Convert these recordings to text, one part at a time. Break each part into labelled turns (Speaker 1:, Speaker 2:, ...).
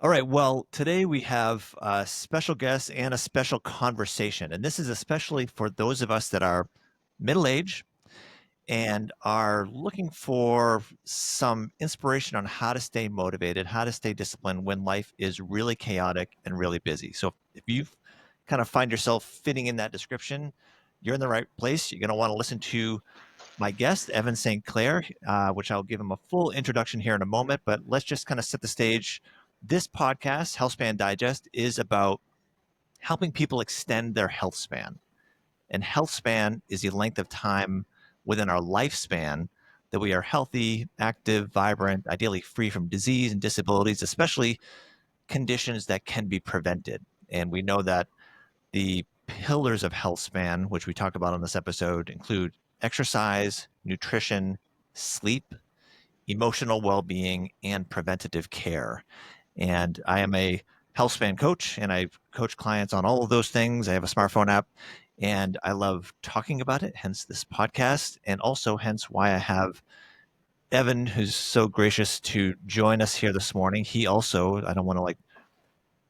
Speaker 1: All right. Well, today we have a special guest and a special conversation. And this is especially for those of us that are middle age and are looking for some inspiration on how to stay motivated, how to stay disciplined when life is really chaotic and really busy. So if you kind of find yourself fitting in that description, you're in the right place. You're going to want to listen to my guest, Evan St. Clair, which I'll give him a full introduction here in a moment. But let's just kind of set the stage. This podcast, HealthSpan Digest, is about helping people extend their health span. And health span is the length of time within our lifespan that we are healthy, active, vibrant, ideally free from disease and disabilities, especially conditions that can be prevented. And we know that the pillars of health span, which we talk about on this episode, include exercise, nutrition, sleep, emotional well being, and preventative care. And I am a health span coach, and I coach clients on all of those things. I have a smartphone app, and I love talking about it, hence this podcast, and also hence why I have Evan, who's so gracious to join us here this morning. He also, I don't want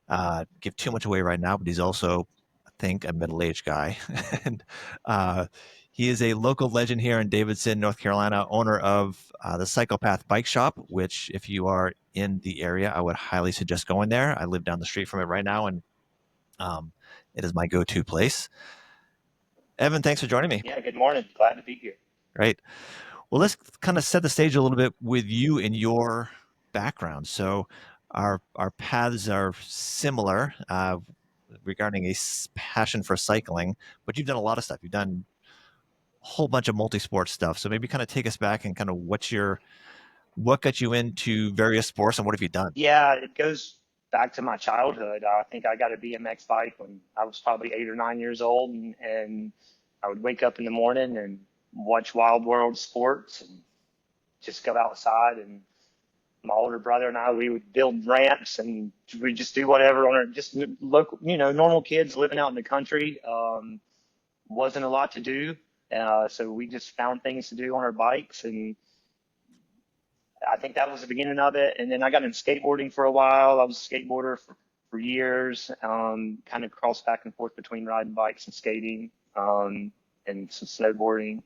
Speaker 1: to give too much away right now, but he's also, I think, a middle-aged guy. and uh, he is a local legend here in Davidson, North Carolina, owner of the Psychopath Bike Shop, which, if you are in the area, I would highly suggest going there. I live down the street from it right now, and um, it is my go-to place. Evan, thanks for joining me.
Speaker 2: Yeah, good morning. Glad to be here.
Speaker 1: Great. Well, let's kind of set the stage a little bit with you and your background. So, our paths are similar regarding a passion for cycling, but you've done a lot of stuff. You've done a whole bunch of multi-sport stuff. So maybe kind of take us back and kind of what got you into various sports and what have you done?
Speaker 2: Yeah, it goes back to my childhood. I think I got a BMX bike when I was probably 8 or 9 years old, and I would wake up in the morning and watch Wild World sports and just go outside. And my older brother and I, we would build ramps and we just do whatever on our just local, normal kids living out in the country. Wasn't a lot to do, so we just found things to do on our bikes and I think that was the beginning of it. And then I got into skateboarding for a while. I was a skateboarder for years, kind of crossed back and forth between riding bikes and skating, and some snowboarding.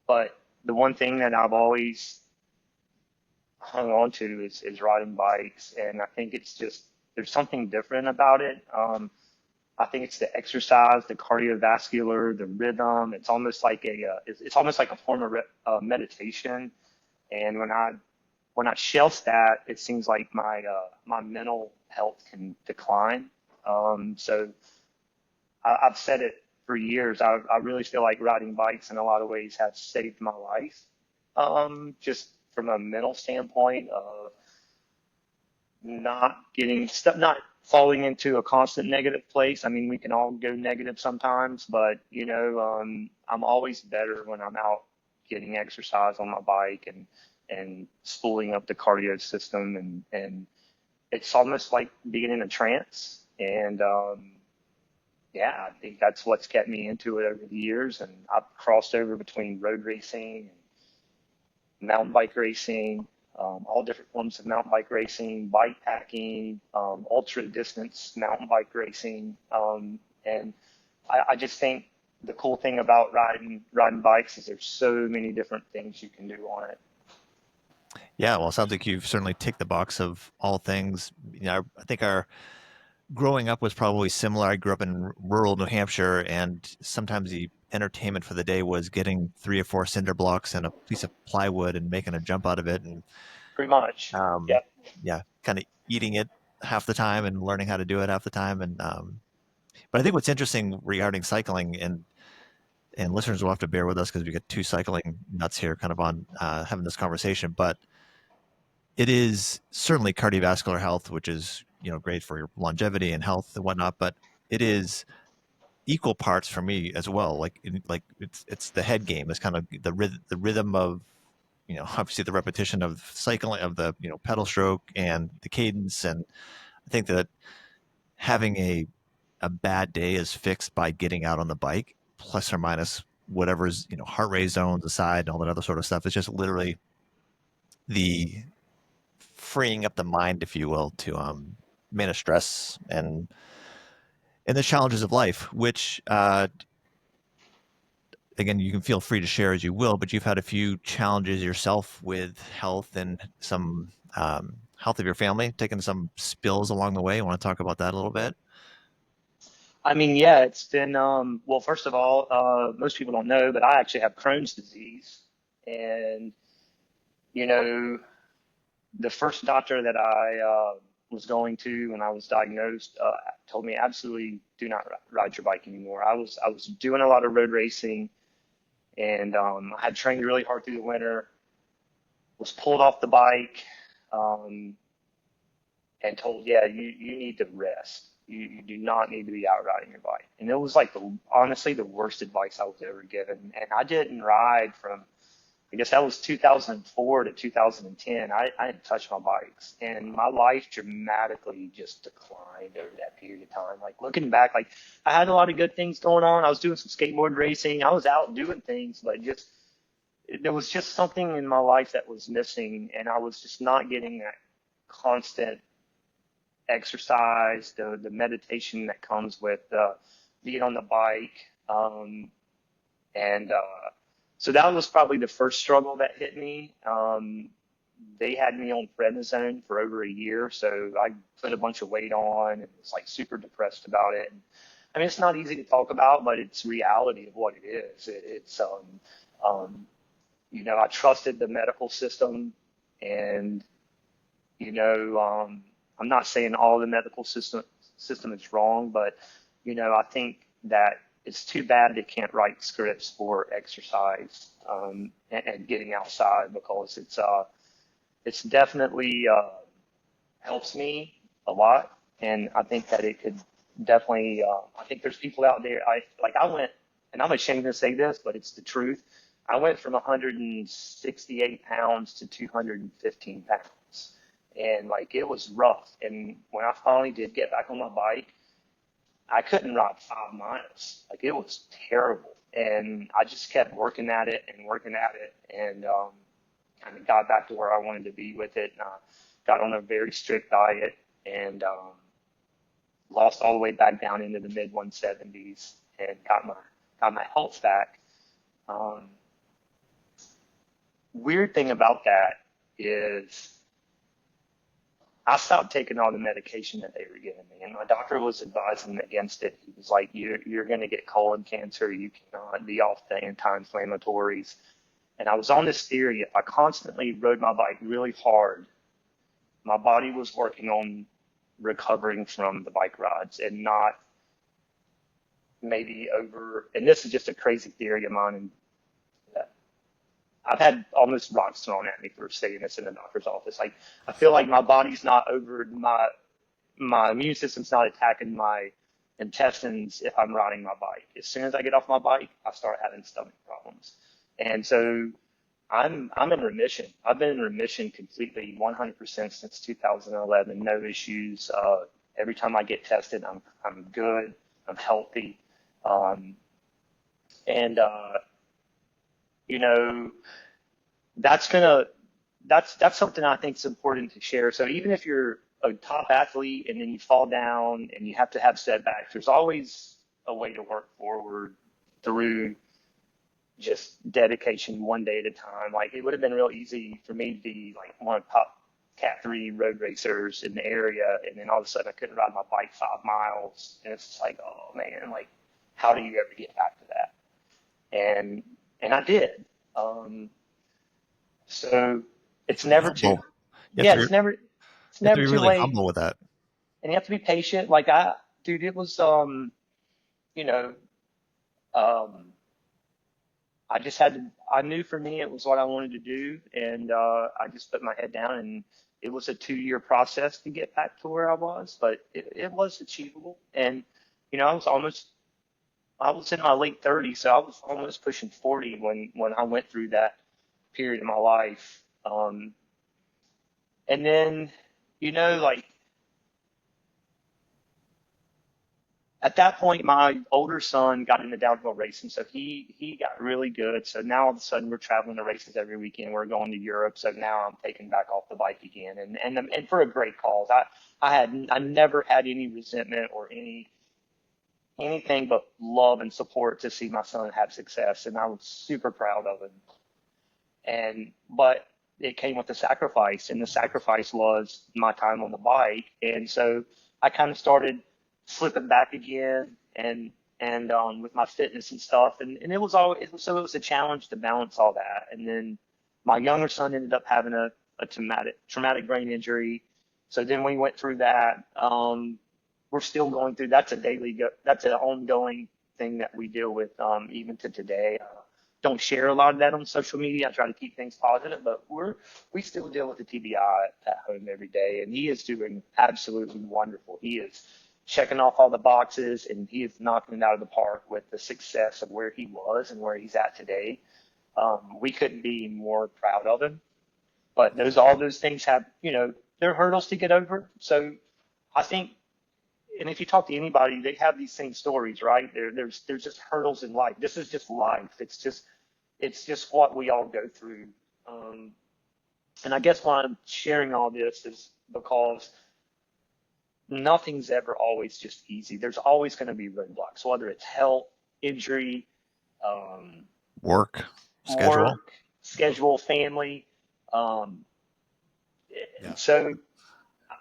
Speaker 2: But the one thing that I've always hung on to is riding bikes. And I think it's just, there's something different about it. I think it's the exercise, the cardiovascular, the rhythm. It's almost like a form of meditation. And when I shelf that, it seems like my mental health can decline. So I've said it for years. I really feel like riding bikes in a lot of ways has saved my life. Just from a mental standpoint of not getting stuff, not falling into a constant negative place. I mean, we can all go negative sometimes, but I'm always better when I'm out getting exercise on my bike and spooling up the cardio system and it's almost like being in a trance. And yeah, I think that's what's kept me into it over the years. And I've crossed over between road racing and mountain bike racing, all different forms of mountain bike racing, bike packing, ultra distance mountain bike racing. And I just think the cool thing about riding bikes is there's so many different things you can do on it.
Speaker 1: Yeah, well, it sounds like you've certainly ticked the box of all things. I think our growing up was probably similar. I grew up in rural New Hampshire, and sometimes the entertainment for the day was getting 3 or 4 cinder blocks and a piece of plywood and making a jump out of it, and
Speaker 2: Pretty much.
Speaker 1: um,
Speaker 2: Yep.
Speaker 1: yeah, kind of eating it half the time and learning how to do it half the time. And but I think what's interesting regarding cycling, and listeners will have to bear with us because we get two cycling nuts here, kind of on having this conversation, but it is certainly cardiovascular health, which is great for your longevity and health and whatnot. But it is equal parts for me as well. Like it's the head game. It's kind of the rhythm of obviously the repetition of cycling of the pedal stroke and the cadence. And I think that having a bad day is fixed by getting out on the bike, plus or minus whatever's heart rate zones aside and all that other sort of stuff. It's just literally the freeing up the mind, if you will, to manage stress and the challenges of life, which again, you can feel free to share as you will, but you've had a few challenges yourself with health and some health of your family, taking some spills along the way. I want to talk about that a little bit.
Speaker 2: I mean, yeah, it's been, well, first of all, most people don't know, but I actually have Crohn's disease. And, you know, the first doctor that I was going to when I was diagnosed told me absolutely do not ride your bike anymore. I was doing a lot of road racing, and I had trained really hard through the winter, was pulled off the bike, um, and told, yeah, you need to rest. You do not need to be out riding your bike. And it was like honestly the worst advice I was ever given. And I didn't ride from, I guess that was 2004 to 2010. I didn't touch my bikes, and my life dramatically just declined over that period of time. Like looking back, like I had a lot of good things going on. I was doing some skateboard racing. I was out doing things, but just there was just something in my life that was missing, and I was just not getting that constant exercise, the meditation that comes with being on the bike. And So that was probably the first struggle that hit me. They had me on prednisone for over a year, so I put a bunch of weight on and was like super depressed about it. I mean, it's not easy to talk about, but it's reality of what it is. Um, I trusted the medical system, and I'm not saying all the medical system is wrong, but I think that it's too bad they can't write scripts for exercise and getting outside, because it's definitely helps me a lot, and I think that it could definitely. I think there's people out there. I went, and I'm ashamed to say this, but it's the truth. I went from 168 pounds to 215 pounds, and like it was rough. And when I finally did get back on my bike, I couldn't ride 5 miles. Like it was terrible. And I just kept working at it and working at it, and kind of got back to where I wanted to be with it. And I got on a very strict diet, and lost all the way back down into the mid 170s, and got my health back. Um, Weird thing about that is I stopped taking all the medication that they were giving me, and my doctor was advising against it. He was like, "You're going to get colon cancer. You cannot be off the anti-inflammatories." And I was on this theory: if I constantly rode my bike really hard, my body was working on recovering from the bike rides, and not maybe over. And this is just a crazy theory of mine, and I've had almost rocks thrown at me for saying this in the doctor's office. Like I feel like my body's not over my immune system's not attacking my intestines if I'm riding my bike. As soon as I get off my bike, I start having stomach problems. And so I'm in remission. I've been in remission completely 100% since 2011. No issues. Every time I get tested, I'm good. I'm healthy. Um, and you know, that's gonna that's something I think is important to share. So even if you're a top athlete and then you fall down and you have to have setbacks, there's always a way to work forward through just dedication one day at a time. Like it would have been real easy for me to be like one of the top Cat 3 road racers in the area, and then all of a sudden I couldn't ride my bike 5 miles, and it's just like, oh man, like how do you ever get back to that? And I did. Um, so it's
Speaker 1: Be
Speaker 2: never too,
Speaker 1: humble. You have
Speaker 2: yeah,
Speaker 1: to be, you
Speaker 2: it's
Speaker 1: have to
Speaker 2: never
Speaker 1: be
Speaker 2: too
Speaker 1: really
Speaker 2: late,
Speaker 1: humble with that.
Speaker 2: and you have to be patient. Dude, it was, you know, um, I just had to, I knew for me it was what I wanted to do, and I just put my head down, and it was a 2-year process to get back to where I was, but it was achievable. And, I was in my late 30s, so I was almost pushing 40 when I went through that period of my life. And then, like at that point, my older son got into downhill racing, so he got really good. So now all of a sudden we're traveling to races every weekend. We're going to Europe. So now I'm taking back off the bike again, and for a great cause. I never had any resentment or anything but love and support to see my son have success, and I was super proud of him. And but it came with a sacrifice, and the sacrifice was my time on the bike. And so I kind of started slipping back again, and with my fitness and stuff, and it was a challenge to balance all that. And then my younger son ended up having a traumatic brain injury, so then we went through that. We're still going through. That's an ongoing thing that we deal with, even to today. Don't share a lot of that on social media. I try to keep things positive, but we still deal with the TBI at home every day, and he is doing absolutely wonderful. He is checking off all the boxes, and he is knocking it out of the park with the success of where he was and where he's at today. We couldn't be more proud of him. But all those things have, they're hurdles to get over. So I think, and if you talk to anybody, they have these same stories, right? There's just hurdles in life. This is just life. It's just what we all go through. Um, and I guess why I'm sharing all this is because nothing's ever always just easy. There's always going to be roadblocks, whether it's health, injury, um,
Speaker 1: Work schedule.
Speaker 2: work, schedule, family. Um,
Speaker 1: Yeah.
Speaker 2: and so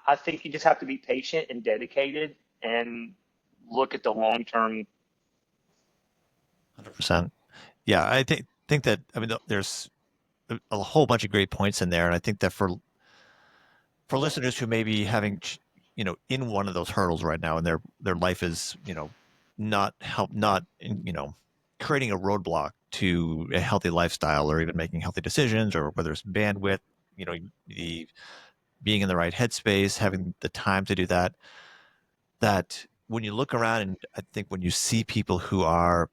Speaker 2: I think you just have to be patient and dedicated and look at the long term.
Speaker 1: 100%. Yeah, I think that, I mean, there's a whole bunch of great points in there, and I think that for listeners who may be having, in one of those hurdles right now, and their life is, not creating a roadblock to a healthy lifestyle, or even making healthy decisions, or whether it's bandwidth, the being in the right headspace, having the time to do that. That when you look around, and I think when you see people who are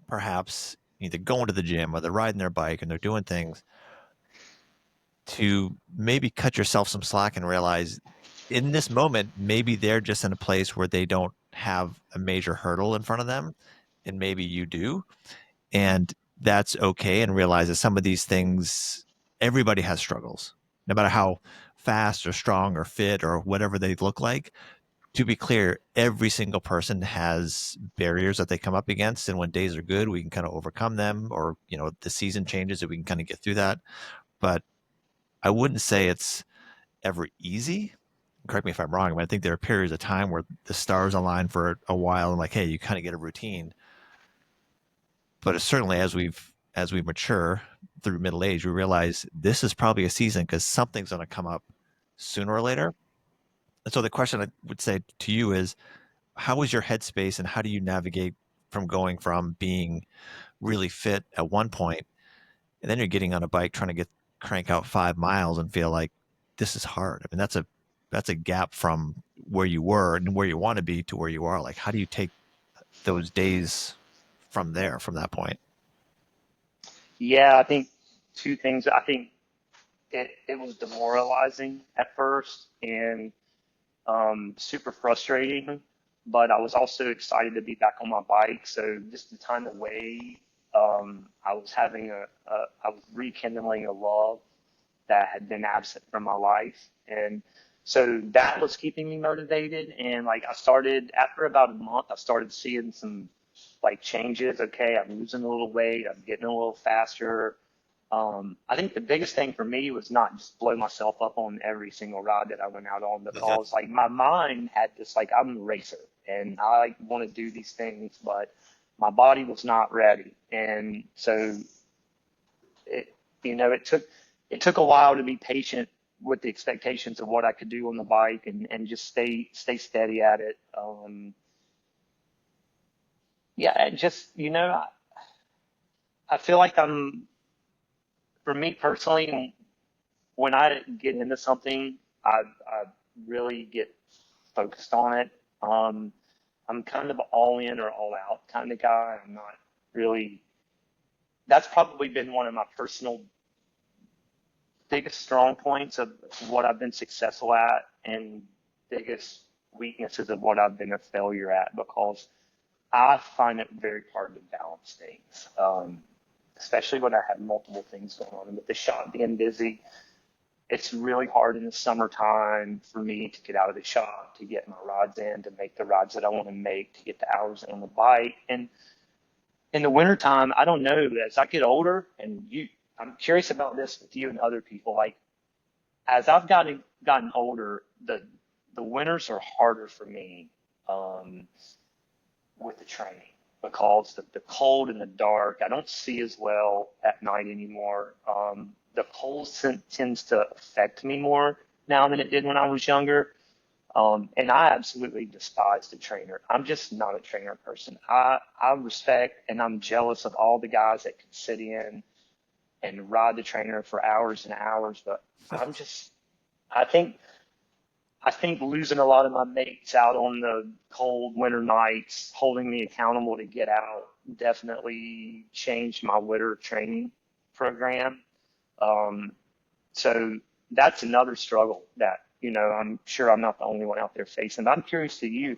Speaker 1: perhaps either going to the gym or they're riding their bike and they're doing things, to maybe cut yourself some slack and realize in this moment, maybe they're just in a place where they don't have a major hurdle in front of them, and maybe you do. And that's okay. And realize that some of these things, everybody has struggles, no matter how fast or strong or fit or whatever they look like. To be clear, every single person has barriers that they come up against. And when days are good, we can kind of overcome them, or, the season changes and we can kind of get through that. But I wouldn't say it's ever easy. Correct me if I'm wrong, but I think there are periods of time where the stars align for a while, and like, hey, you kind of get a routine. But it's certainly as we mature through middle age, we realize this is probably a season because something's going to come up sooner or later. And so the question I would say to you is, how is your headspace, and how do you navigate from going from being really fit at one point, and then you're getting on a bike trying to crank out 5 miles and feel like this is hard. I mean, that's a gap from where you were and where you want to be to where you are. Like, how do you take those days from there, from that point?
Speaker 2: Yeah, I think two things. I think it was demoralizing at first and super frustrating, but I was also excited to be back on my bike. So just the time away, I was rekindling a love that had been absent from my life. And so that was keeping me motivated. And like I started, after about a month, I started seeing some like changes. Okay, I'm losing a little weight, I'm getting a little faster. I think the biggest thing for me was not just blow myself up on every single ride that I went out on,
Speaker 1: Mhm.
Speaker 2: because like my mind had this, like, I'm a racer and I like, want to do these things, but my body was not ready. And so it, it took a while to be patient with the expectations of what I could do on the bike, and just stay steady at it. Yeah, and just, I feel like for me personally, when I get into something, I really get focused on it. Um, I'm kind of all in or all out kind of guy. I'm not really. That's probably been one of my personal biggest strong points of what I've been successful at, and biggest weaknesses of what I've been a failure at, because I find it very hard to balance things, especially when I have multiple things going on. And with the shop being busy, it's really hard in the summertime for me to get out of the shop, to get my rides in, to make the rides that I want to make, to get the hours in on the bike. And in the wintertime, I don't know, as I get older, and I'm curious about this with you and other people, like as I've gotten older, the winters are harder for me. Um, with the training, because the cold and the dark, I don't see as well at night anymore. The cold tends to affect me more now than it did when I was younger. And I absolutely despise the trainer. I'm just not a trainer person. I respect and I'm jealous of all the guys that can sit in and ride the trainer for hours and hours. But I'm just, I think I think losing a lot of my mates out on the cold winter nights, holding me accountable to get out, definitely changed my winter training program. Um, so that's another struggle that, I'm sure I'm not the only one out there facing. But I'm curious to you,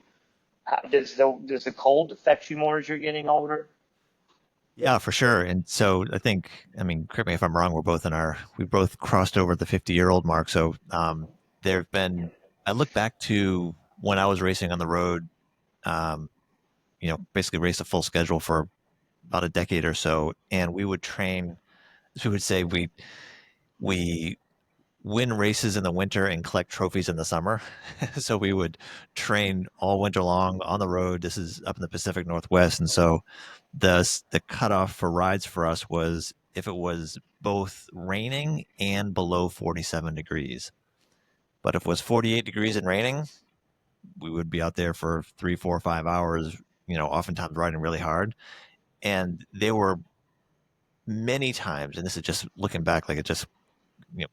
Speaker 2: does the cold affect you more as you're getting older?
Speaker 1: Yeah, for sure. And so I think, I mean, correct me if I'm wrong, we both crossed over the 50-year-old mark. So there have been, I look back to when I was racing on the road, um, basically raced a full schedule for about a decade or so. And we would train, as we would say, we win races in the winter and collect trophies in the summer. So we would train all winter long on the road. This is up in the Pacific Northwest, and so the cutoff for rides for us was if it was both raining and below 47 degrees. But if it was 48 degrees and raining, we would be out there for 3, 4, 5 hours. Oftentimes riding really hard, and there were many times, and this is just looking back, like it just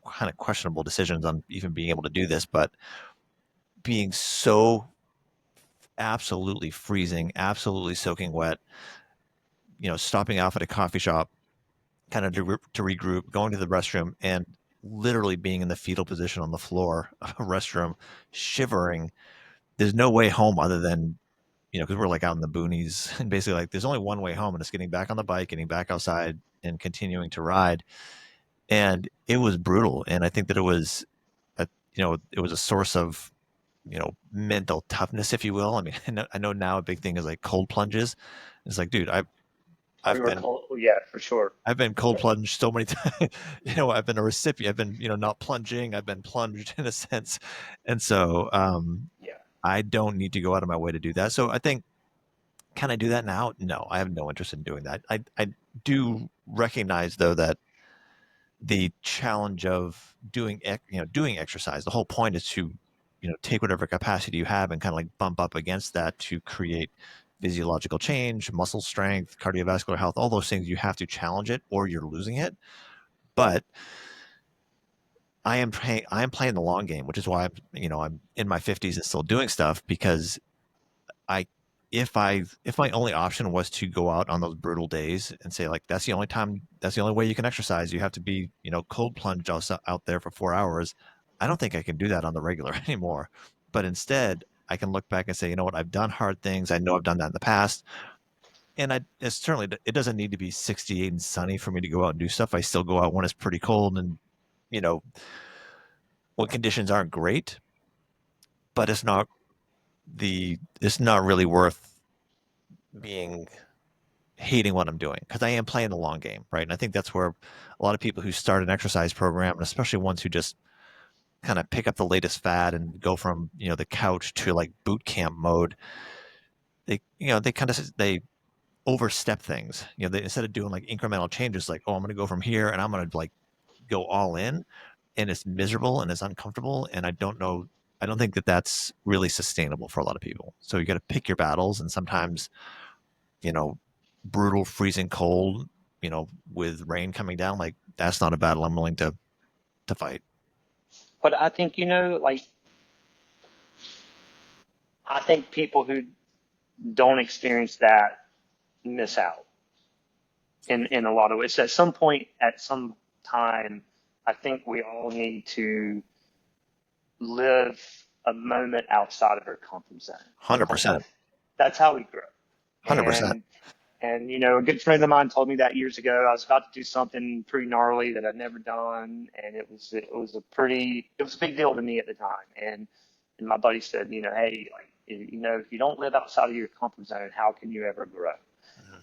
Speaker 1: kind of questionable decisions on even being able to do this, but being so absolutely freezing, absolutely soaking wet, stopping off at a coffee shop, kind of to regroup, going to the restroom, and literally being in the fetal position on the floor of a restroom, shivering. There's no way home other than, because we're like out in the boonies, and basically like there's only one way home, and it's getting back on the bike, getting back outside, and continuing to ride. And it was brutal. And I think that it was a source of mental toughness, if you will. I mean, I know now a big thing is like cold plunges. It's like, dude,
Speaker 2: We
Speaker 1: I've
Speaker 2: were
Speaker 1: been
Speaker 2: cold, yeah, for sure.
Speaker 1: I've been cold plunged so many times. I've been a recipient. I've been not plunging. I've been plunged in a sense, and so
Speaker 2: Yeah.
Speaker 1: I don't need to go out of my way to do that. So I think, can I do that now? No, I have no interest in doing that. I do recognize though that the challenge of doing exercise, the whole point is to take whatever capacity you have and kind of like bump up against that to create physiological change, muscle strength, cardiovascular health, all those things. You have to challenge it or you're losing it. But I am playing the long game, which is why I'm in my 50s and still doing stuff, because I if my only option was to go out on those brutal days and say like that's the only way you can exercise, you have to be cold plunged out there for 4 hours. I don't think I can do that on the regular anymore. But instead, I can look back and say, you know what, I've done hard things. I know I've done that in the past, and it's certainly, it doesn't need to be 68 and sunny for me to go out and do stuff. I still go out when it's pretty cold and you know when conditions aren't great, but it's not really worth being hating what I'm doing, because I am playing the long game, right? And I think that's where a lot of people who start an exercise program, and especially ones who just kind of pick up the latest fad and go from the couch to like boot camp mode, they overstep things. Instead of doing like incremental changes, like, oh, I'm going to go from here and I'm going to like go all in, and it's miserable and it's uncomfortable, and I don't think that that's really sustainable for a lot of people. So you got to pick your battles, and sometimes you know, brutal freezing cold, with rain coming down, like that's not a battle I'm willing to fight.
Speaker 2: But I think, like, I think people who don't experience that miss out in a lot of ways. At some point, at some time, I think we all need to live a moment outside of her comfort zone. Because
Speaker 1: 100%.
Speaker 2: that's how we grow.
Speaker 1: 100%.
Speaker 2: And you know, a good friend of mine told me that years ago. I was about to do something pretty gnarly that I'd never done, and it was a big deal to me at the time. And my buddy said, you know, hey, like you know, if you don't live outside of your comfort zone, how can you ever grow?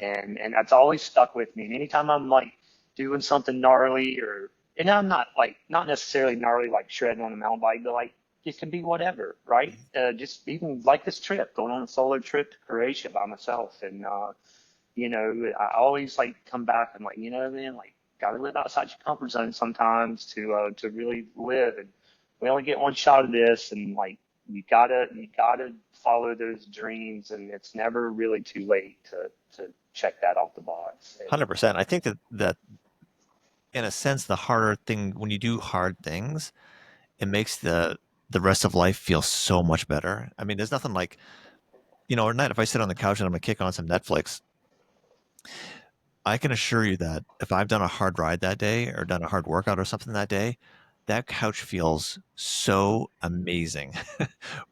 Speaker 2: And that's always stuck with me. And anytime I'm like doing something gnarly, or and I'm not like not necessarily gnarly like shredding on a mountain bike, but like it can be whatever, right? Just even like this trip, going on a solo trip to Croatia by myself, and you know, I always like come back and like, you know, man, like gotta live outside your comfort zone sometimes to really live. And we only get one shot of this, and like you gotta follow those dreams, and it's never really too late to check that off the box. And
Speaker 1: 100%. I think that in a sense, the harder thing when you do hard things, it makes the rest of life feel so much better. I mean, there's nothing like, at night if I sit on the couch and I'm gonna kick on some Netflix, I can assure you that if I've done a hard ride that day or done a hard workout or something that day, that couch feels so amazing.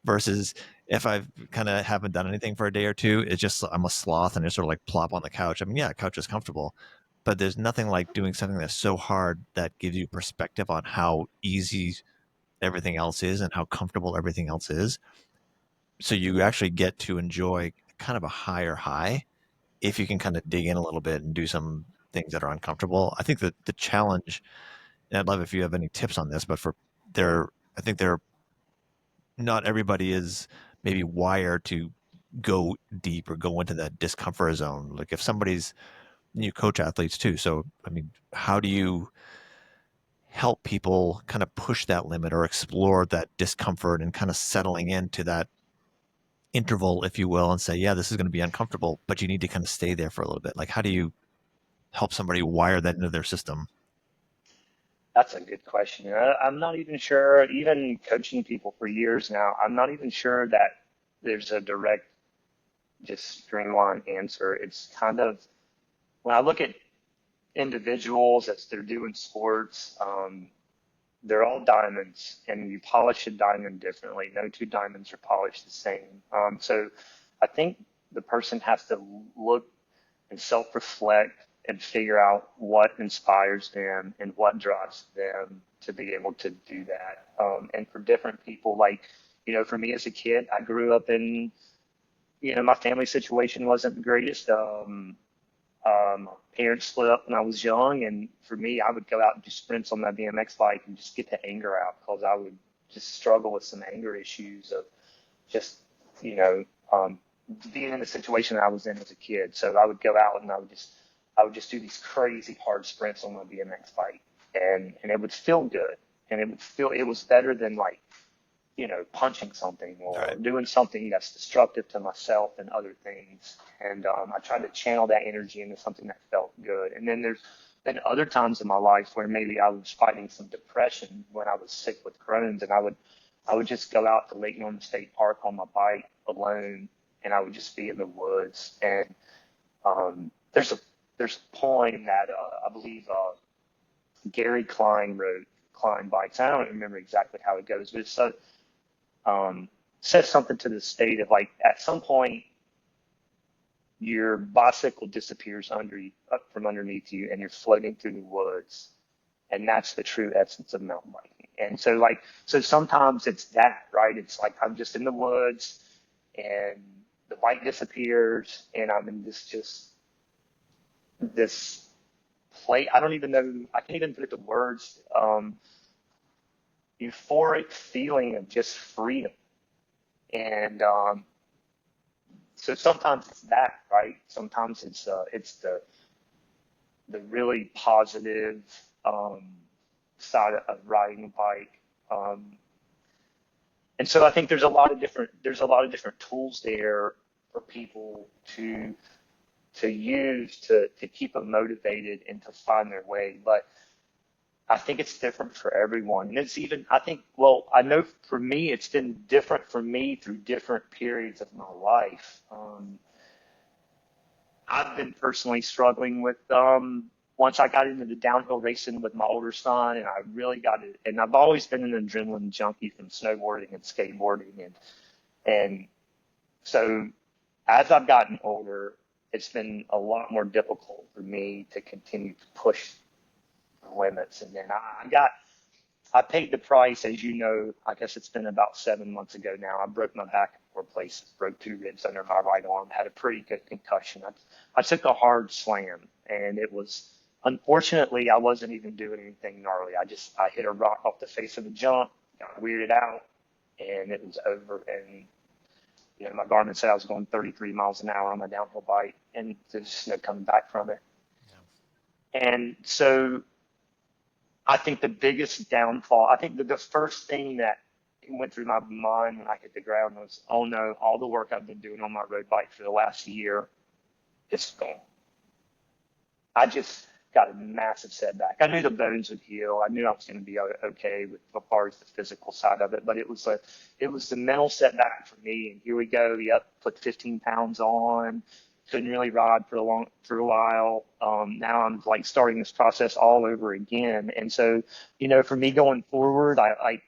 Speaker 1: Versus if I've kind of haven't done anything for a day or two, it's just I'm a sloth and just sort of like plop on the couch. I mean, yeah, couch is comfortable, but there's nothing like doing something that's so hard that gives you perspective on how easy everything else is and how comfortable everything else is. So you actually get to enjoy kind of a higher high if you can kind of dig in a little bit and do some things that are uncomfortable. I think that the challenge, and I'd love if you have any tips on this, but there, I think there, not everybody is maybe wired to go deep or go into that discomfort zone. Like if somebody's, you coach athletes too. So, I mean, how do you help people kind of push that limit or explore that discomfort and kind of settling into that interval, if you will, and say, yeah, this is going to be uncomfortable, but you need to kind of stay there for a little bit. Like, how do you help somebody wire that into their system?
Speaker 2: that's a good question. I'm not even sure, even coaching people for years now, I'm not even sure that there's a direct, just streamlined answer. It's kind of, when I look at individuals as they're doing sports, they're all diamonds, and you polish a diamond differently. No two diamonds are polished the same. So I think the person has to look and self-reflect and figure out what inspires them and what drives them to be able to do that. And for different people, like, you know, for me as a kid, I grew up in, you know, my family situation wasn't the greatest. Parents split up when I was young, and for me, I would go out and do sprints on my BMX bike and just get the anger out because I would just struggle with some anger issues of just, you know, being in the situation I was in as a kid. So I would go out and I would just do these crazy hard sprints on my BMX bike, and it would feel good, and it was better than like, you know, punching something
Speaker 1: All
Speaker 2: or
Speaker 1: right.
Speaker 2: doing something that's destructive to myself and other things. And I tried to channel that energy into something that felt good. And then there's been other times in my life where maybe I was fighting some depression when I was sick with Crohn's, and I would just go out to Lake Norman State Park on my bike alone, and I would just be in the woods. And there's a poem that I believe Gary Klein wrote, Klein Bikes. I don't remember exactly how it goes, but it's so says something to the state of like at some point your bicycle disappears under you, up from underneath you, and you're floating through the woods, and that's the true essence of mountain biking. And so like so sometimes it's that, right? It's like I'm just in the woods, and the bike disappears, and I'm in this play. I don't even know. I can't even put it to words. Euphoric feeling of just freedom. And so sometimes it's that, right? Sometimes it's the really positive um, side of riding a bike. Um, and so I think there's a lot of different tools there for people to use to keep them motivated and to find their way. But I think it's different for everyone. And it's even, I think, well, I know for me, it's been different for me through different periods of my life. I've been personally struggling with once I got into the downhill racing with my older son, and I really got it. And I've always been an adrenaline junkie from snowboarding and skateboarding, and so as I've gotten older, it's been a lot more difficult for me to continue to push the limits. And then I paid the price, as you know. I guess it's been about 7 months ago now. I broke my back in 4 places, broke 2 ribs under my right arm, had a pretty good concussion. I took a hard slam, and it was unfortunately I wasn't even doing anything gnarly. I hit a rock off the face of a jump, got weirded out, and it was over. And my Garmin said I was going 33 miles an hour on my downhill bike, and there's just no coming back from it. And so I think the biggest downfall, I think that the first thing that went through my mind when I hit the ground was, oh no, all the work I've been doing on my road bike for the last year is gone. I just got a massive setback. I knew the bones would heal. I knew I was going to be okay with as far as the physical side of it, but it was the mental setback for me. And here we go. Yep, put 15 pounds on. Couldn't really ride for a while. Now I'm like starting this process all over again. And so, for me going forward, I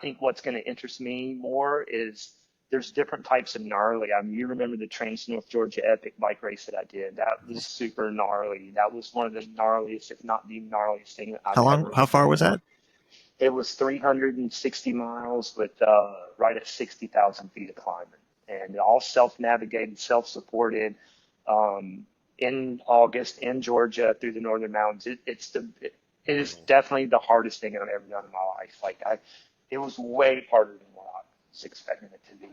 Speaker 2: think what's going to interest me more is there's different types of gnarly. I mean, you remember the Trans North Georgia Epic bike race that I did? That was super gnarly. That was one of the gnarliest, if not the gnarliest thing that I've ever
Speaker 1: How far was that?
Speaker 2: done. It was 360 miles with right at 60,000 feet of climbing, and all self-navigated, self-supported. In August in Georgia through the northern mountains, it is definitely the hardest thing I've ever done in my life. It was way harder than what I was expecting it to be.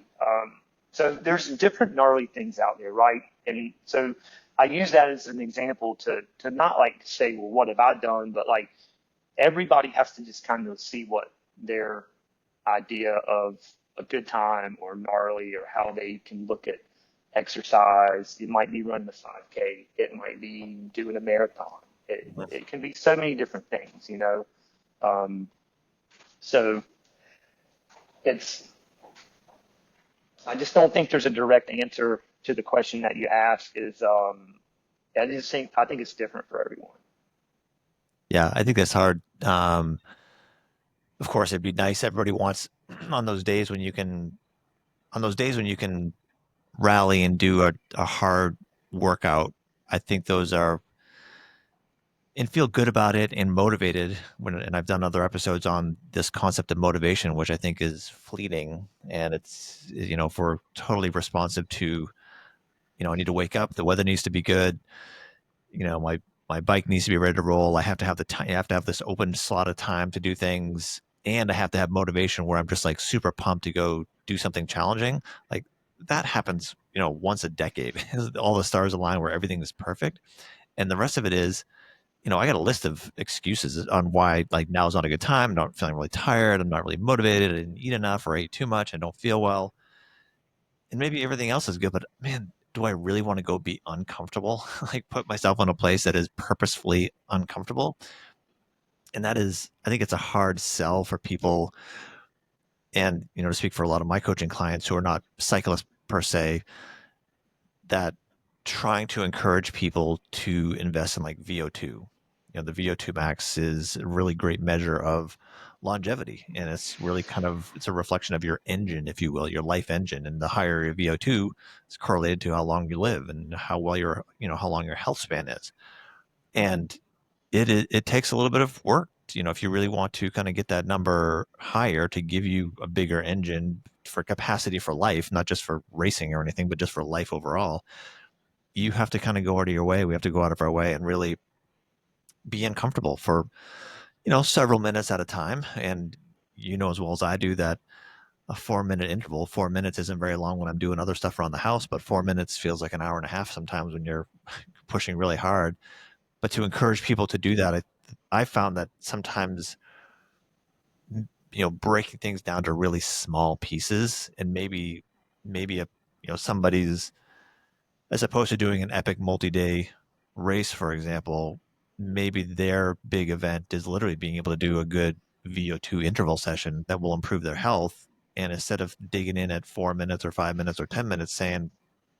Speaker 2: So there's different gnarly things out there, right? And so I use that as an example to not like say, well, what have I done? But like everybody has to just kind of see what their idea of a good time or gnarly or how they can look at exercise. It might be running a 5K. It might be doing a marathon. It can be so many different things. Um, so it's, I just don't think there's a direct answer to the question that you asked I think it's different for everyone.
Speaker 1: Yeah, I think that's hard. Of course, it'd be nice. Everybody wants on those days when you can, rally and do a hard workout. I think those are and feel good about it and motivated and I've done other episodes on this concept of motivation, which I think is fleeting. And it's, if we're totally responsive to, I need to wake up, the weather needs to be good, my bike needs to be ready to roll. I have to have the time, I have to have this open slot of time to do things. And I have to have motivation where I'm just like super pumped to go do something challenging. Like that happens, once a decade. All the stars align where everything is perfect. And the rest of it is, I got a list of excuses on why like now is not a good time. I'm not feeling really tired. I'm not really motivated. I didn't eat enough or ate too much. I don't feel well. And maybe everything else is good, but man, do I really want to go be uncomfortable? Like put myself in a place that is purposefully uncomfortable? And that is, I think it's a hard sell for people. And, to speak for a lot of my coaching clients who are not cyclists per se, that trying to encourage people to invest in like VO2. The VO2 max is a really great measure of longevity. And it's really it's a reflection of your engine, if you will, your life engine. And the higher your VO2 is correlated to how long you live and how well how long your health span is. And it takes a little bit of work, if you really want to kind of get that number higher to give you a bigger engine for capacity for life, not just for racing or anything, but just for life overall. You have to kind of go out of your way. We have to go out of our way and really be uncomfortable for, several minutes at a time. And as well as I do that a 4 minute interval, 4 minutes isn't very long when I'm doing other stuff around the house, but 4 minutes feels like an hour and a half sometimes when you're pushing really hard. But to encourage people to do that, I found that sometimes, breaking things down to really small pieces and maybe somebody's, as opposed to doing an epic multi-day race, for example, maybe their big event is literally being able to do a good VO2 interval session that will improve their health. And instead of digging in at 4 minutes or 5 minutes or 10 minutes, saying,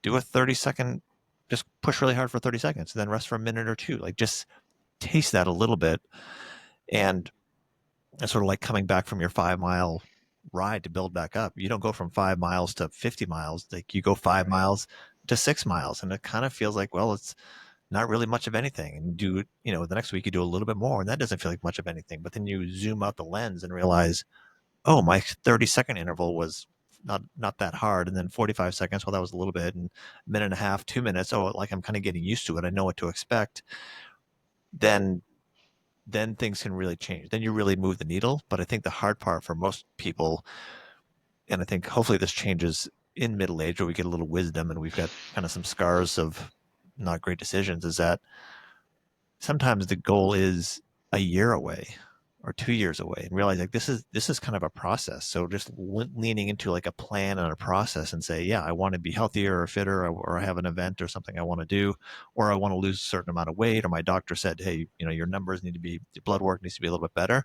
Speaker 1: do a 30-second, just push really hard for 30 seconds, and then rest for a minute or two. Like just taste that a little bit. And it's sort of like coming back from your 5 mile ride to build back up. You don't go from 5 miles to 50 miles. Like you go 5 miles to 6 miles. And it kind of feels like, well, it's not really much of anything. And the next week you do a little bit more and that doesn't feel like much of anything. But then you zoom out the lens and realize, oh, my 30-second interval was not that hard. And then 45 seconds, well, that was a little bit. And a minute and a half, 2 minutes. Oh, like I'm kind of getting used to it. I know what to expect. Then things can really change. Then you really move the needle. But I think the hard part for most people, and I think hopefully this changes in middle age where we get a little wisdom and we've got kind of some scars of not great decisions, is that sometimes the goal is a year away or 2 years away, and realize like this is kind of a process. So just leaning into like a plan and a process and say, yeah, I want to be healthier or fitter, or I have an event or something I want to do, or I want to lose a certain amount of weight, or my doctor said, hey, your numbers need to be, your blood work needs to be a little bit better,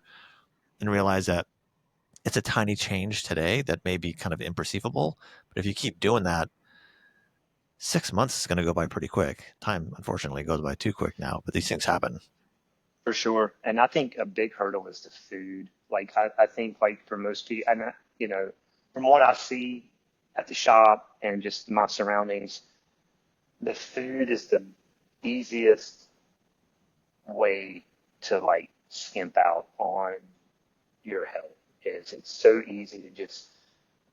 Speaker 1: and realize that it's a tiny change today that may be kind of imperceivable, but if you keep doing that, 6 months is going to go by pretty quick. Time, unfortunately, goes by too quick now, but these things happen.
Speaker 2: For sure. And I think a big hurdle is the food. Like I think like for most people, and from what I see at the shop and just my surroundings, the food is the easiest way to like skimp out on your health. It's so easy to just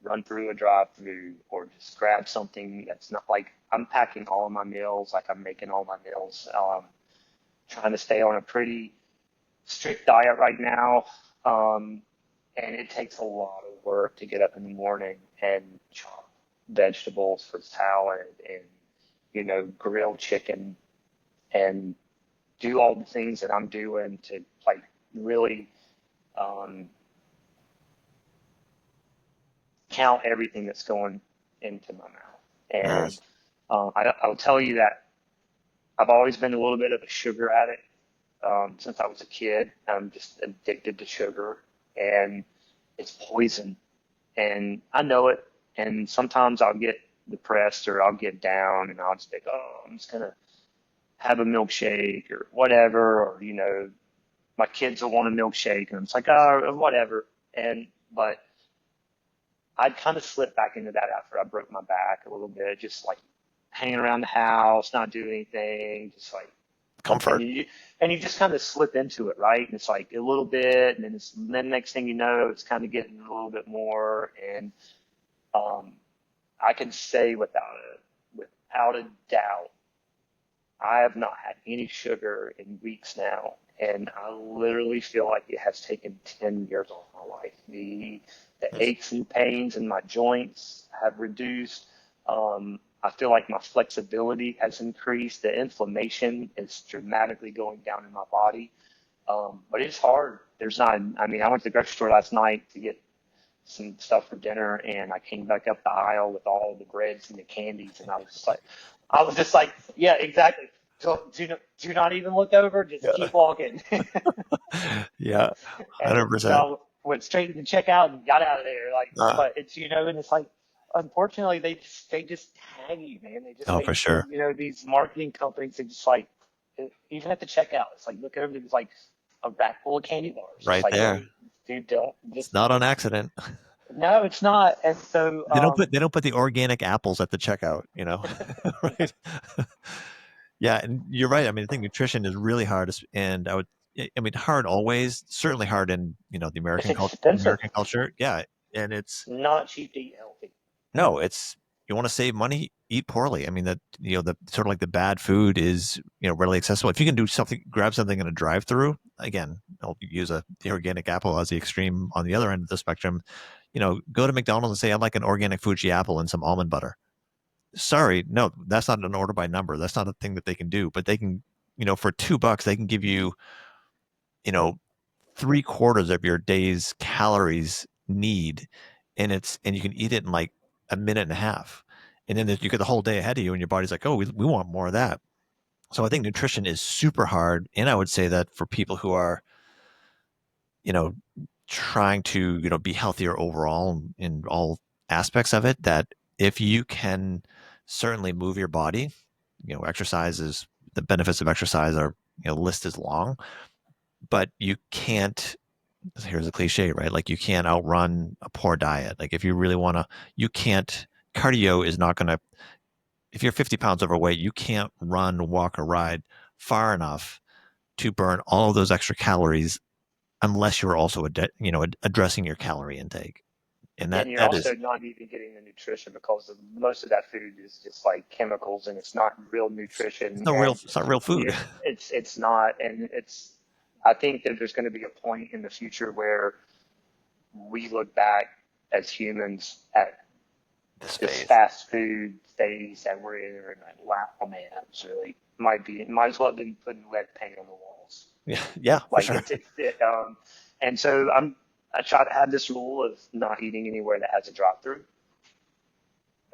Speaker 2: run through a drive-through or just grab something that's not like I'm packing all of my meals, like I'm making all my meals. Trying to stay on a pretty strict diet right now. Um, and it takes a lot of work to get up in the morning and chop vegetables for salad and, grill chicken and do all the things that I'm doing to like really um, count everything that's going into my mouth. And
Speaker 1: Yes.
Speaker 2: I'll tell you that I've always been a little bit of a sugar addict since I was a kid. I'm just addicted to sugar, and it's poison. And I know it. And sometimes I'll get depressed or I'll get down, and I'll just think, oh, I'm just gonna have a milkshake or whatever, or my kids will want a milkshake, and it's like, oh, whatever. And but I'd kind of slipped back into that after I broke my back a little bit, just like hanging around the house, not doing anything, just like and
Speaker 1: Comfort.
Speaker 2: you just kind of slip into it, right? And it's like a little bit, and then next thing you know, it's kind of getting a little bit more. And um, I can say without a doubt, I have not had any sugar in weeks now, and I literally feel like it has taken 10 years off my life. The aches and pains in my joints have reduced. I feel like my flexibility has increased. The inflammation is dramatically going down in my body. But it's hard. I mean, I went to the grocery store last night to get some stuff for dinner, and I came back up the aisle with all the breads and the candies, and I was just like, yeah, exactly. Do not even look over. Just
Speaker 1: Yeah.
Speaker 2: keep walking.
Speaker 1: Yeah.
Speaker 2: And so
Speaker 1: 100%.
Speaker 2: I went straight to the checkout and got out of there. Like,
Speaker 1: Uh,
Speaker 2: but it's and it's like, unfortunately, they just tag you, man.
Speaker 1: oh, for sure.
Speaker 2: These marketing companies, they just like, even at the checkout, it's like look over, there's like a rack full of candy bars. It's
Speaker 1: Right
Speaker 2: like,
Speaker 1: there.
Speaker 2: dude, don't
Speaker 1: It's
Speaker 2: just
Speaker 1: not on accident.
Speaker 2: no, it's not. And so,
Speaker 1: They don't put the organic apples at the checkout, right? Yeah, and you're right. I mean, I think nutrition is really hard, and I mean, hard always. Certainly hard in the
Speaker 2: it's
Speaker 1: American culture.
Speaker 2: expensive.
Speaker 1: American culture, yeah, and it's
Speaker 2: It's not cheap to eat healthy.
Speaker 1: no, it's you want to save money, eat poorly. I mean, that the sort of like the bad food is readily accessible. If you can do something, grab something in a drive-through. Again, I'll use the organic apple as the extreme on the other end of the spectrum. Go to McDonald's and say, I'd like an organic Fuji apple and some almond butter. Sorry, no, that's not an order by number. That's not a thing that they can do. But they can, for $2, they can give you, you know, 3/4 of your day's calories need, and you can eat it in like a minute and a half, and then you get the whole day ahead of you, and your body's like, oh, we want more of that. So I think nutrition is super hard, and I would say that for people who are, you know, trying to be healthier overall in all aspects of it, that if you can certainly move your body, exercise is the benefits of exercise are list is long, but you can't. Here's a cliche, right? Like you can't outrun a poor diet. Like if you really want to, you can't. Cardio is not going to. If you're 50 pounds overweight, you can't run, walk, or ride far enough to burn all of those extra calories unless you're also addressing your calorie intake. And
Speaker 2: And you're
Speaker 1: that
Speaker 2: also
Speaker 1: is
Speaker 2: not even getting the nutrition because of most of that food is just like chemicals and it's not real nutrition. And
Speaker 1: it's not real food.
Speaker 2: yeah, it's not. And I think that there's going to be a point in the future where we look back as humans at
Speaker 1: This
Speaker 2: this
Speaker 1: phase.
Speaker 2: fast food phase that we're in, and like, wow, oh man, that was really might as well have been putting lead paint on the walls.
Speaker 1: Yeah, yeah, for
Speaker 2: Like
Speaker 1: sure.
Speaker 2: and so I try to have this rule of not eating anywhere that has a drive through.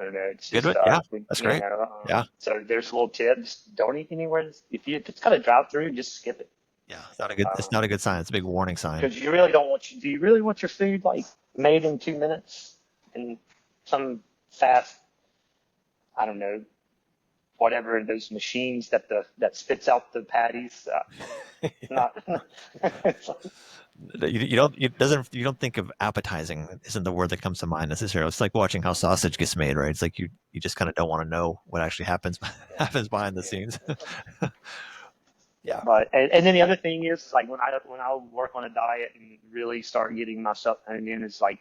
Speaker 2: I don't know, it's
Speaker 1: Good
Speaker 2: just
Speaker 1: with yeah, that's
Speaker 2: you
Speaker 1: great.
Speaker 2: know,
Speaker 1: Yeah,
Speaker 2: so there's little tips. Don't eat anywhere. If it's got a drive through, just skip it.
Speaker 1: yeah. It's not a good. It's not a good sign. It's a big warning sign.
Speaker 2: Because you really don't want do you really want your food like made in 2 minutes in some fast, I don't know, whatever those machines that spits out the patties. Not
Speaker 1: You don't. It doesn't. You don't think of appetizing. Isn't the word that comes to mind necessarily? It's like watching how sausage gets made, right? It's like you just kind of don't want to know what actually happens happens behind the
Speaker 2: yeah.
Speaker 1: scenes. Yeah.
Speaker 2: But and then the other thing is like when I work on a diet and really start getting myself honed in is like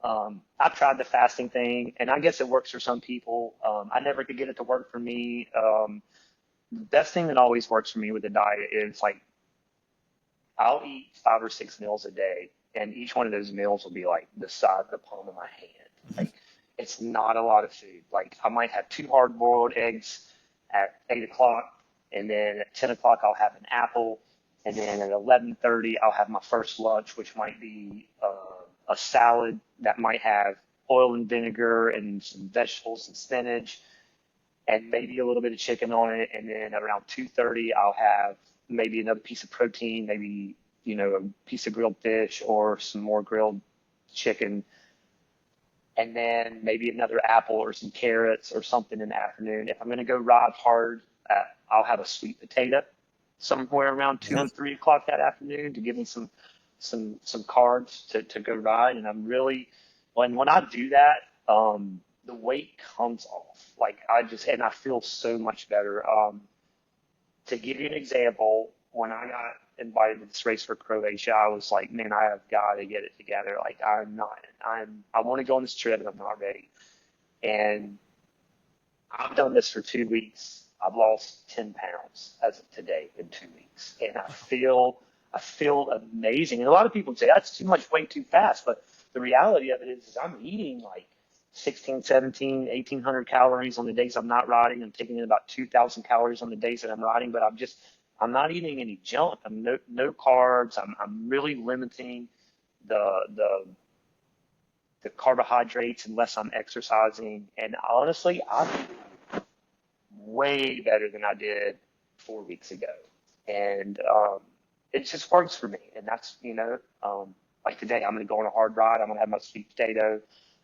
Speaker 2: I've tried the fasting thing and I guess it works for some people. I never could get it to work for me. The best thing that always works for me with the diet is like I'll eat 5 or 6 meals a day, and each one of those meals will be like the size of the palm of my hand. Like it's not a lot of food. Like I might have two hard-boiled eggs at 8 o'clock, and then at 10 o'clock I'll have an apple, and then at 11:30 I'll have my first lunch, which might be a salad that might have oil and vinegar and some vegetables and spinach and maybe a little bit of chicken on it. And then at around 2:30, I'll have maybe another piece of protein, maybe, a piece of grilled fish or some more grilled chicken. And then maybe another apple or some carrots or something in the afternoon. If I'm going to go ride hard, I'll have a sweet potato somewhere around 2 or 3 o'clock that afternoon to give me some carbs to go ride. And I'm really when I do that, the weight comes off. Like and I feel so much better. To give you an example, when I got invited to this race for Croatia, I was like, man, I have got to get it together. Like I want to go on this trip and I'm not ready. And I've done this for 2 weeks. I've lost 10 pounds as of today in 2 weeks. And I feel amazing. And a lot of people say that's too much weight too fast. But the reality of it is I'm eating like 16, 17, 1800 calories on the days I'm not riding. I'm taking in about 2000 calories on the days that I'm riding, but I'm not eating any junk. I'm no carbs. I'm really limiting the, the, the carbohydrates unless I'm exercising. And honestly, I'm way better than I did 4 weeks ago. And it just works for me. And that's, like today, I'm going to go on a hard ride. I'm going to have my sweet potato.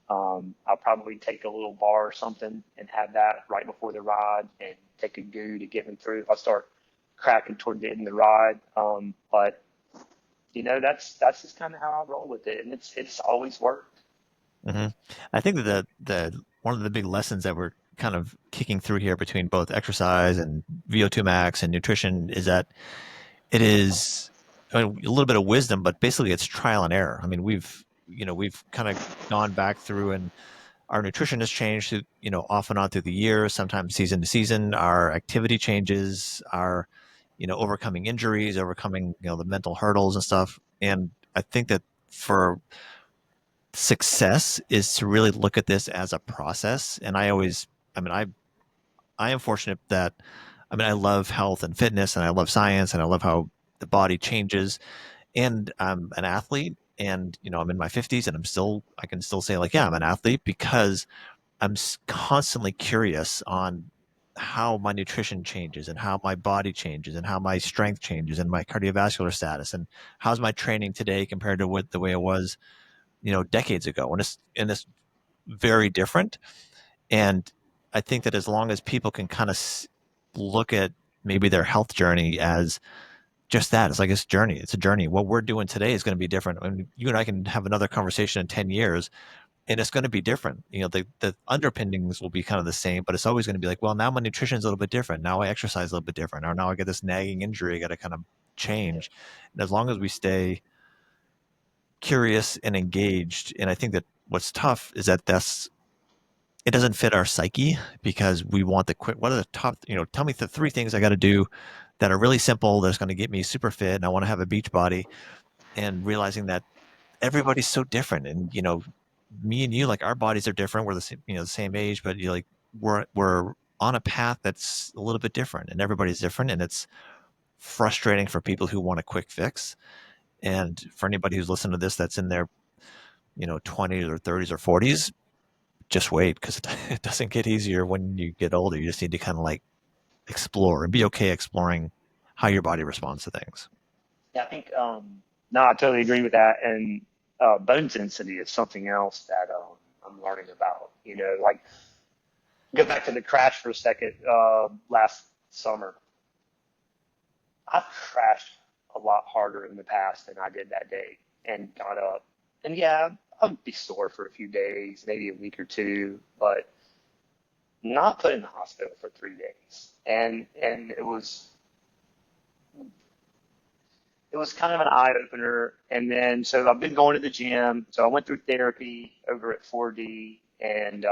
Speaker 2: I'll probably take a little bar or something and have that right before the ride and take a goo to get me through if I start cracking toward the end of the ride. But that's just kind of how I roll with it, and it's always worked.
Speaker 1: Hmm. I think that the one of the big lessons that we're kind of kicking through here between both exercise and VO2 max and nutrition is that it is, I mean, a little bit of wisdom, but basically it's trial and error. I mean, we've kind of gone back through and our nutrition has changed through, off and on through the years, sometimes season to season. Our activity changes, our, overcoming injuries, overcoming, the mental hurdles and stuff. And I think that for success is to really look at this as a process. And I mean, I am fortunate that, I mean, I love health and fitness and I love science and I love how the body changes. And I'm an athlete and, I'm in my 50s and I can still say like, yeah, I'm an athlete because I'm constantly curious on how my nutrition changes and how my body changes and how my strength changes and my cardiovascular status and how's my training today compared to the way it was, decades ago. And it's very different. And I think that as long as people can kind of look at maybe their health journey as just that. It's like it's journey. It's a journey. What we're doing today is going to be different. I mean, you and I can have another conversation in 10 years and it's going to be different. The underpinnings will be kind of the same, but it's always going to be like, well, now my nutrition is a little bit different. Now I exercise a little bit different, or now I get this nagging injury. I got to kind of change. And as long as we stay curious and engaged, and I think that what's tough is that it doesn't fit our psyche because we want the quick. What are the top? Tell me the three things I got to do that are really simple. That's going to get me super fit, and I want to have a beach body. And realizing that everybody's so different, and me and you, like our bodies are different. We're the same, the same age, but like we're on a path that's a little bit different, and everybody's different, and it's frustrating for people who want a quick fix. And for anybody who's listening to this, that's in their 20s or 30s or 40s, just wait because it doesn't get easier when you get older. You just need to kind of like explore and be okay exploring how your body responds to things.
Speaker 2: Yeah, I think no, I totally agree with that. And bone density is something else that I'm learning about. Like go back to the crash for a second. Last summer, I've crashed a lot harder in the past than I did that day, and got up. And yeah, I'd be sore for a few days, maybe a week or two, but not put in the hospital for 3 days. And it was kind of an eye opener. And then, so I've been going to the gym. So I went through therapy over at 4D and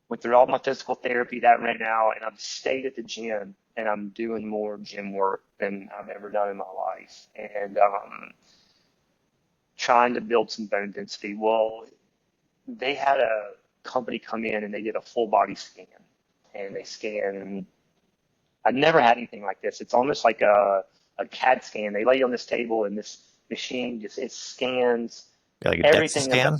Speaker 2: went through all my physical therapy that right now. And I've stayed at the gym and I'm doing more gym work than I've ever done in my life. And trying to build some bone density. Well, they had a company come in and they did a full body scan. And they scanned. I've never had anything like this. It's almost like a CAD scan. They lay you on this table and this machine just it scans
Speaker 1: Yeah, like a DEXA
Speaker 2: everything about
Speaker 1: scan.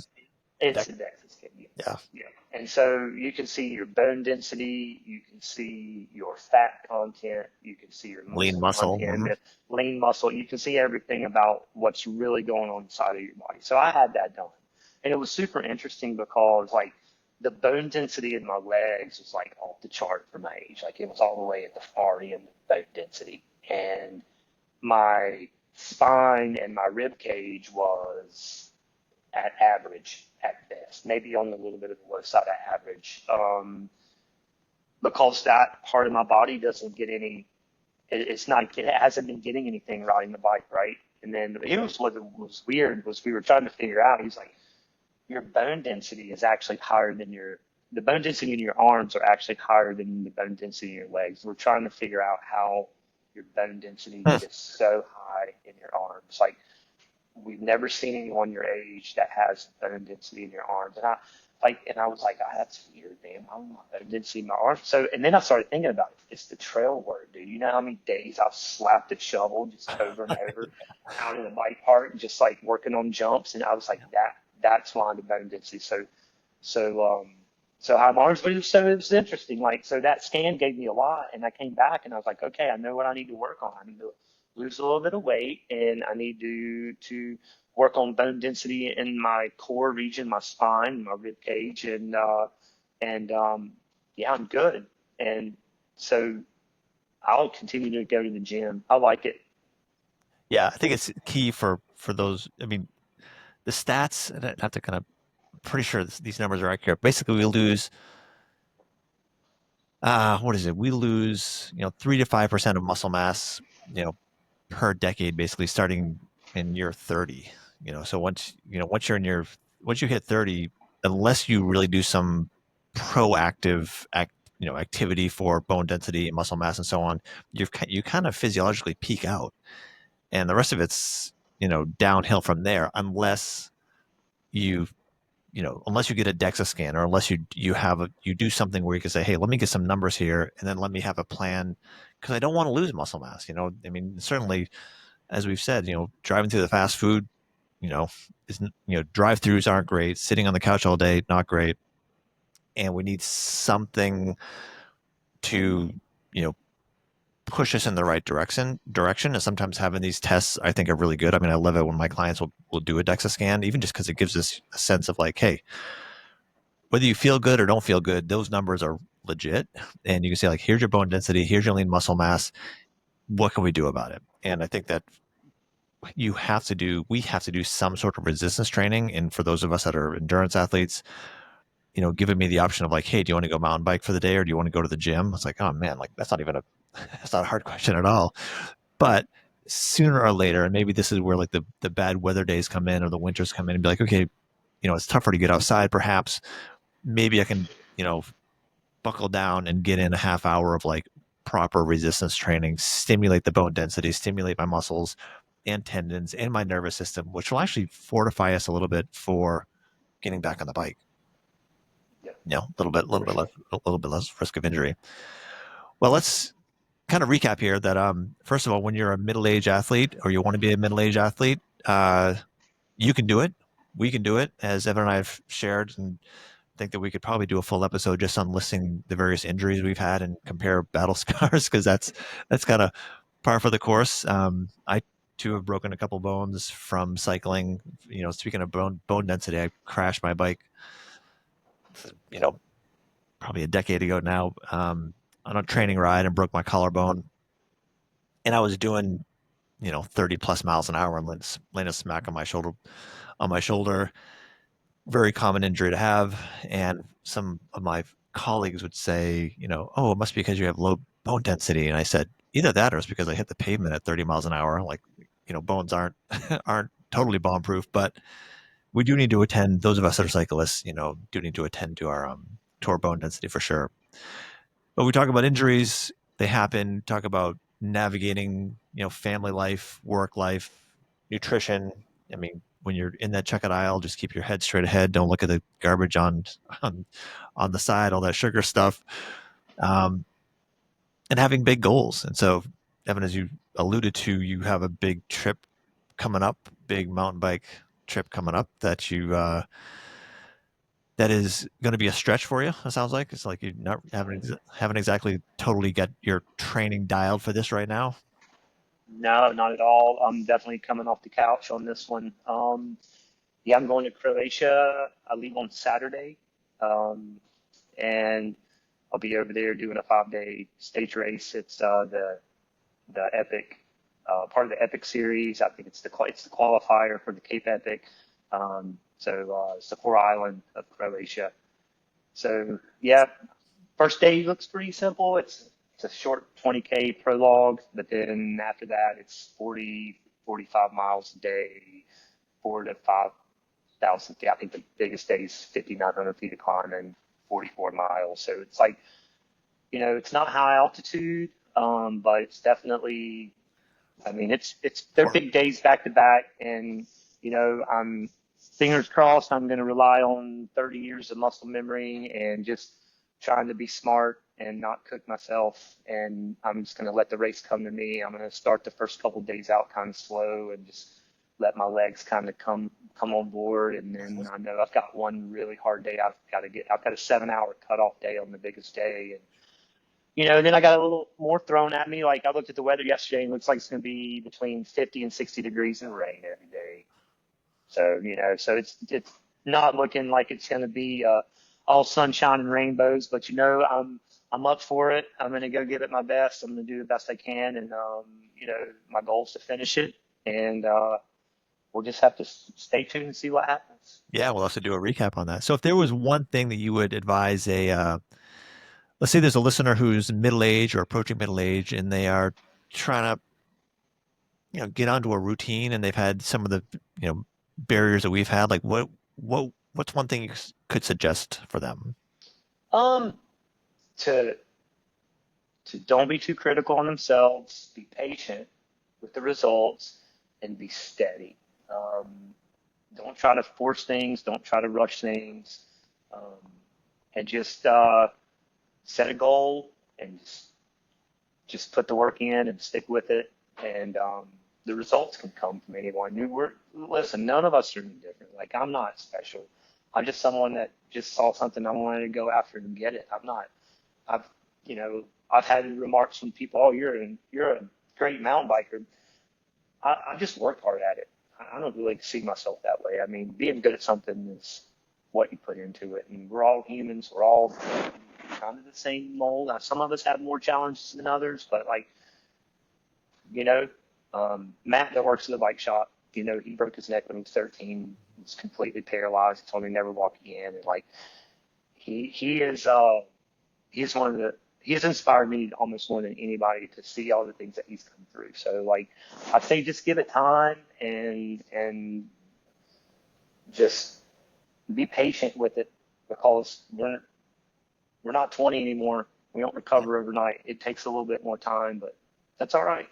Speaker 2: it's
Speaker 1: Dex-
Speaker 2: a DEXA scan.
Speaker 1: yeah,
Speaker 2: Yes. Yeah. And so you can see your bone density, you can see your fat content, you can see your
Speaker 1: lean
Speaker 2: muscle
Speaker 1: muscle.
Speaker 2: content, the lean muscle. You can see everything about what's really going on inside of your body. So I had that done. And it was super interesting because like the bone density in my legs was like off the chart for my age. Like it was all the way at the far end of bone density. And my spine and my rib cage was at average at best, maybe on the little bit of the low side of average. Because that part of my body doesn't get any, it's not, it hasn't been getting anything riding the bike, right? And then here's what was weird was we were trying to figure out, he's like, your bone density is actually higher than the bone density in your arms are actually higher than the bone density in your legs. We're trying to figure out how your bone density
Speaker 1: Mhm.
Speaker 2: gets so high in your arms. Like we've never seen anyone your age that has bone density in your arms. And I was like, oh, that's weird, man. I don't know bone density in my arms. So, and then I started thinking about it. It's the trail work, dude. You know how many days I've slapped a shovel just over and over out in the bike park, just like working on jumps. And I was like, that's why the bone density. So, so how my arms, but it was interesting. Like, so that scan gave me a lot, and I came back and I was like, okay, I know what I need to work on. I need to lose a little bit of weight, and I need to work on bone density in my core region, my spine, my rib cage, and yeah, I'm good. And so I'll continue to go to the gym. I like it.
Speaker 1: Yeah, I think it's key for those. I mean, the stats. And I have to kind of pretty sure these numbers are accurate. Basically, we lose what is it? We lose 3 to 5% of muscle mass you know per decade, basically starting in year 30. So once you're in your once you hit 30, unless you really do some proactive activity for bone density and muscle mass and so on, you kind of physiologically peak out, and the rest of it's downhill from there, you unless you get a DEXA scan or unless you do something where you can say, hey, let me get some numbers here and then let me have a plan because I don't want to lose muscle mass. I mean, certainly, as we've said, driving through the fast food, you know, is drive-throughs aren't great. Sitting on the couch all day, not great. And we need something to, you know, push us in the right direction. And sometimes having these tests, I think, are really good. I mean, I love it when my clients will do a DEXA scan, even just because it gives us a sense of like, hey, whether you feel good or don't feel good, those numbers are legit, and you can say like, here's your bone density, here's your lean muscle mass. What can we do about it? And I think that we have to do some sort of resistance training. And for those of us that are endurance athletes, giving me the option of like, hey, do you want to go mountain bike for the day or do you want to go to the gym? It's like, oh man, like that's not even a that's not a hard question at all. But sooner or later, and maybe this is where like the bad weather days come in or the winters come in and be like, okay, it's tougher to get outside perhaps. Maybe I can, buckle down and get in a half hour of like proper resistance training, stimulate the bone density, stimulate my muscles and tendons and my nervous system, which will actually fortify us a little bit for getting back on the bike.
Speaker 2: Yeah,
Speaker 1: A little
Speaker 2: for
Speaker 1: bit less,
Speaker 2: sure.
Speaker 1: a little bit less risk of injury. Well, let's kind of recap here that first of all, when you're a middle-aged athlete or you want to be a middle-aged athlete, you can do it. We can do it, as Evan and I have shared, and think that we could probably do a full episode just on listing the various injuries we've had and compare battle scars because that's kind of par for the course. I too have broken a couple bones from cycling. Speaking of bone density, I crashed my bike. You know, Probably a decade ago now, on a training ride and broke my collarbone. And I was doing 30 plus miles an hour and landed a smack on my shoulder. Very common injury to have. And some of my colleagues would say, oh, it must be because you have low bone density. And I said, either that or it's because I hit the pavement at 30 miles an hour. Like, bones aren't aren't totally bomb proof, but we do need to attend. Those of us that are cyclists, do need to attend to our bone density for sure. But we talk about injuries, they happen. Talk about navigating, family life, work life, nutrition. I mean, when you're in that checkout aisle, just keep your head straight ahead. Don't look at the garbage on, on the side, all that sugar stuff, um, and having big goals. And so, Evan, as you alluded to, you have a big trip coming up, big mountain bike trip coming up that is going to be a stretch for you. It sounds like it's like you not haven't exactly totally got your training dialed for this right now.
Speaker 2: No, not at all. I'm definitely coming off the couch on this one. Yeah, I'm going to Croatia. I leave on Saturday, um, and I'll be over there doing a 5-day stage race. It's the Epic, part of the Epic series. I think it's the qualifier for the Cape Epic. It's the core island of Croatia. So yeah, first day looks pretty simple. It's a short 20K prologue, but then after that it's 40, 45 miles a day, 4 to 5,000 feet. I think the biggest day is 5,900 feet of climbing, 44 miles. So it's like, it's not high altitude, but it's definitely, I mean, they're
Speaker 1: Or
Speaker 2: big days back to back, and I'm fingers crossed. I'm going to rely on 30 years of muscle memory and just trying to be smart and not cook myself. And I'm just going to let the race come to me. I'm going to start the first couple of days out kind of slow and just let my legs kind of come on board. And then I know I've got one really hard day. I've got a 7 hour cutoff day on the biggest day, and then I got a little more thrown at me. Like I looked at the weather yesterday and it looks like it's going to be between 50 and 60 degrees and rain every day. So, so it's not looking like it's going to be all sunshine and rainbows, but I'm up for it. I'm going to go give it my best. I'm going to do the best I can. And, my goal is to finish it. And we'll just have to stay tuned and see what happens.
Speaker 1: yeah, we'll also do a recap on that. So, if there was one thing that you would advise let's say there's a listener who's middle age or approaching middle age, and they are trying to get onto a routine, and they've had some of the barriers that we've had. Like, what's one thing you could suggest for them?
Speaker 2: Um, to don't be too critical on themselves, be patient with the results, and be steady. Um, don't try to force things, don't try to rush things, um, and just set a goal and just put the work in and stick with it. And the results can come from anyone. Listen, none of us are any different. Like I'm not special. I'm just someone that just saw something I wanted to go after and get it. I'm not. I've I've had remarks from people, "Oh, you're a great mountain biker." I just worked hard at it. I don't really see myself that way. I mean, being good at something is what you put into it, and we're all humans. We're all kind of the same mold. Now, some of us have more challenges than others, but like, you know, Matt that works at the bike shop, he broke his neck when he was 13. He was completely paralyzed. He told me never walk again. And like, he is, he's one of the, he's inspired me almost more than anybody to see all the things that he's come through. So like, I'd say just give it time and just be patient with it because we're not 20 anymore. We don't
Speaker 1: Yeah.
Speaker 2: recover overnight. It takes a little bit more time, but that's all right.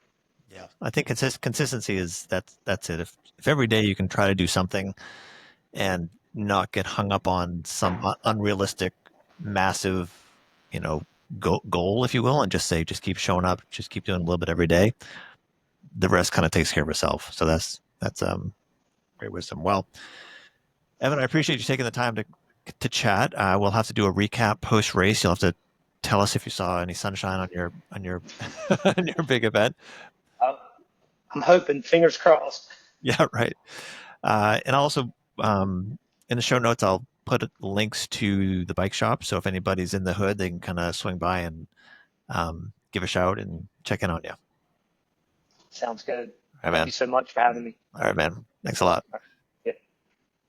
Speaker 1: Yeah. I think consistency is that's it. If every day you can try to do something and not get hung up on some unrealistic, massive, you know, goal, if you will, and just keep showing up, just keep doing a little bit every day. The rest kind of takes care of itself. So that's great wisdom. Well, Evan, I appreciate you taking the time to chat. We'll have to do a recap post race. You'll have to tell us if you saw any sunshine on your on your big event.
Speaker 2: Uh, I'm hoping, fingers crossed.
Speaker 1: Yeah, right. And also, in the show notes, I'll put links to the bike shop. So if anybody's in the hood, they can kind of swing by and give a shout and check in on you. All
Speaker 2: Sounds good.
Speaker 1: right,
Speaker 2: Thank you
Speaker 1: man.
Speaker 2: so much for having me.
Speaker 1: All right, man. Thanks a lot.
Speaker 2: Yeah.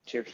Speaker 2: Cheers.